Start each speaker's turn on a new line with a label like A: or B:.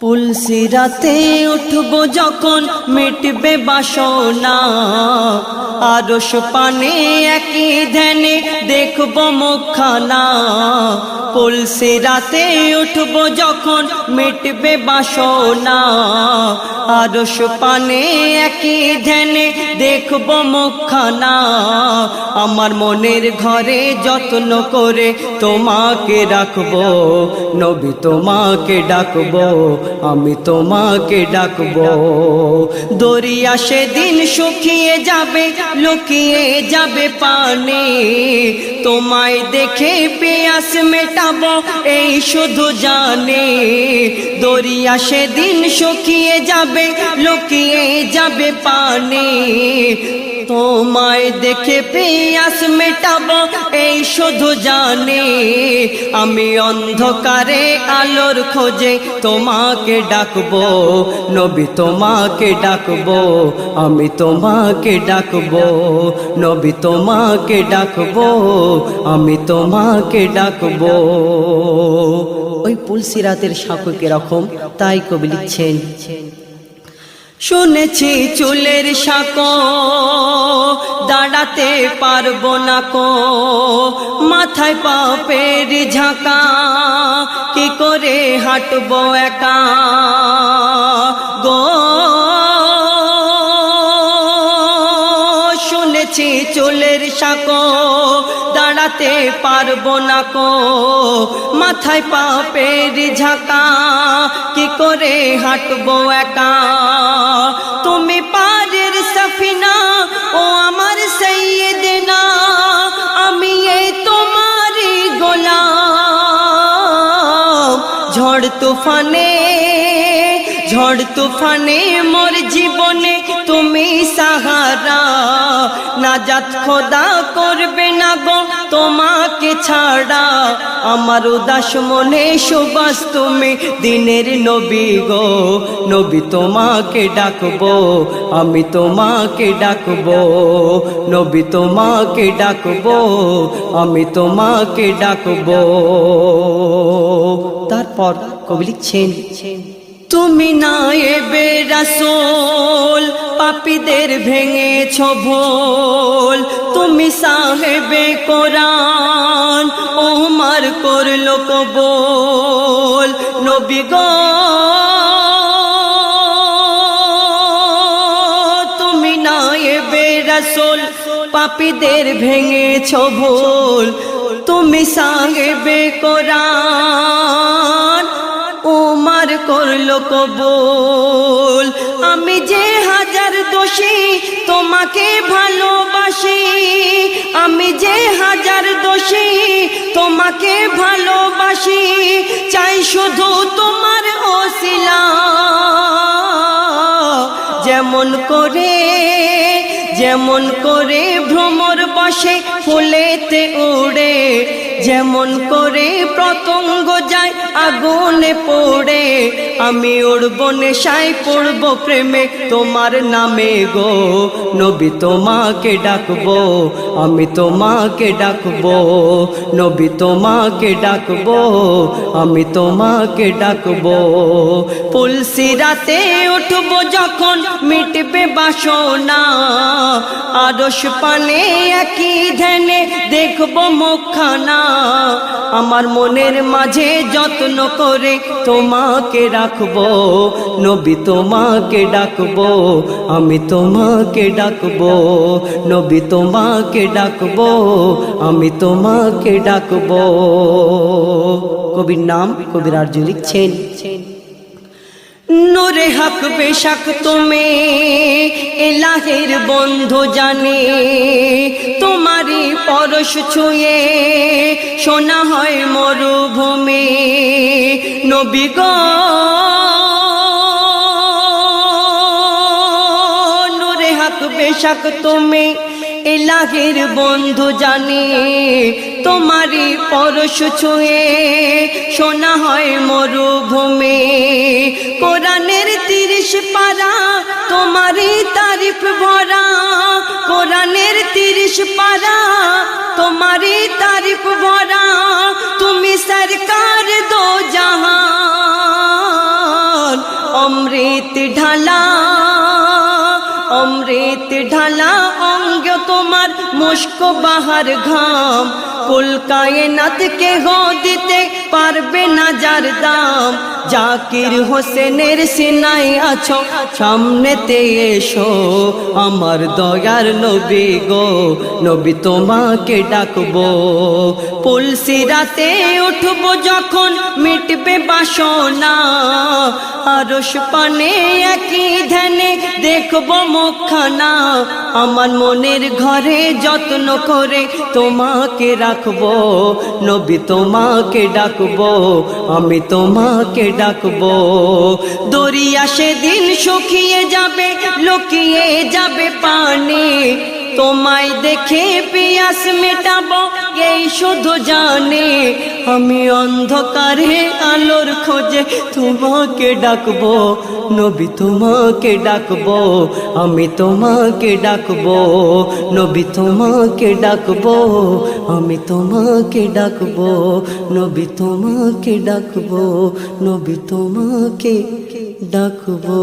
A: পুলসিরাতে উঠবো যখন মিটবে বাসনা, আরশ পানে একই ধ্যানে দেখবো মুখখানা। পুলসিরাতে উঠবো যখন মিটবে বাসনা, আরশ পানে একই ধ্যানে দেখবো মুখখানা। আমার মনের ঘরে যত্ন করে তোমাকে রাখবো, নবী তোমাকে ডাকবো, আমি তোমাকে ডাকবো। দরিয়া সেদিন শুকিয়ে যাবে, লুকিয়ে যাবে পানি, তোমায় দেখে পেয়াস মেটাবো এই শুধু জানি। দরিয়া সেদিন শুকিয়ে যাবে, লুকিয়ে যাবে পানি, তোমায় দেখে পেয়াস মেটাবো এই শুধু জানি। আমি অন্ধকারে আলোর খোঁজে তোমাকে ডাকবো, নবী তোমাকে ডাকবো, আমি তোমাকে ডাকবো, নবী তোমাকে ডাকবো, আমি তোমাকে ডাকবো। ওই পুলসিরাতের সাঁকো এরকম, তাই কবি লিখছেন, শুনেছি চুলের সাঁকো দাঁড়াতে পারবো না কো, মাথায় পাপের ঝাঁকা কি করে হাঁটবো একা গো। শুনেছি চুলের সাঁকো দাঁড়াতে পারবো না কো, মাথায় পাপের ঝাঁকা কি করে হাঁটবো একা। তুমি পারের সফিনা ও আমার সৈয়দনা, আমি এই তোমারই গোলাম। ঝড় তুফানে মোর জীবনে তুমি সাহারা, নাজাত খোদা করবে না গো তোমাকে ছাড়া। আমার উদাস মনে সুবাস তুমি দিনের নবী গো, নবী তোমাকে ডাকবো, আমি তোমাকে ডাকবো, নবী তোমাকে ডাকবো, আমি তোমাকে ডাকবো। তারপর কবি লিখছেন, তুমি নায়েবে রাসূল পাপীদের ভেঙেছ ভুল, তুমি সাহেবে কোরআন ওমর করলো কবুল। নবী গো তুমি নায়েবে রাসূল পাপীদের ভেঙেছ ভুল, তুমি সাহেবে কোরআন ওমর করলো কবুল। আমি যে হাজার দোষী তোমাকে ভালোবাসি, আমি যে হাজার দোষী তোমাকে ভালোবাসি, চাই শুধু তোমার ওসিলা। যেমন করে ভ্রমর বসে ফুলেতে উড়ে, যেমন করে পতঙ্গ যায় আগুনে পড়ে, আমি উড়ব নেশায় পড়ব প্রেমে তোমার নামে গো। নবী তোমাকে ডাকবো, আমি তোমাকে ডাকবো, নবী তোমাকে ডাকবো, আমি তোমাকে ডাকবো। পুলসিরাতে উঠবো যখন মিটবে বাসনা, আরশ পানে একই ধ্যানে দেখবো মুখখানা। আমার মনের মাঝে যত্ন করে তোমাকে রাখবো, নবী তোমাকে ডাকবো, আমি তোমাকে ডাকবো, নবী তোমাকে ডাকবো, আমি তোমাকে ডাকবো। কবির নাম কবির আরজু লিখছেন, নূরে হক বেশক তুমি ইলাহের বন্ধু জানে, তোমারই পরশ ছুঁয়ে শোনা হয় মরুভূমি। নবী গো নূরে হক বেশক তুমি ইলাহের বন্ধু জানে, তোমারই পরশ ছুঁয়ে শোনা হয় মরুভূমি। কোরআনের 30 পারা তোমারই তারিফ ভরা, কোরআনের 30 পারা তোমারই তারিফ ভরা। তুমি সরকার দো জাহান, অমৃত ঢালা অমৃত ঢালা অঙ্গ তোমার মুস্ক বাহার ঘাম কুল কায়নাত কে হো দিতে পারবে না যার দাম জাকির হোসেনের সিনাই আছো সামনেতে এসো আমার দয়ার নবী গো নবী তোমাকে ডাকবো পুলসিরাতে উঠবো যখন মিটবে বাসনা আরশ পানে একই ধ্যানে দেখবো মুখখানা আমার মনের ঘরে যত্ন করে তোমাকে রাখবো নবী তোমাকে ডাকবো আমি তোমাকে ডাকবো দরিয়া সেদিন শুকিয়ে যাবে লুকিয়ে যাবে পানি তোমায় দেখে পিয়াস মেটাবো এই শুধু জানে আমি অন্ধকারে আলোর খোঁজে তোমাকে ডাকবো নবী তোমাকে ডাকবো আমি তোমাকে ডাকবো নবী তোমাকে ডাকবো আমি তোমাকে ডাকবো নবী তোমাকে ডাকবো নবী তোমাকে ডাকবো।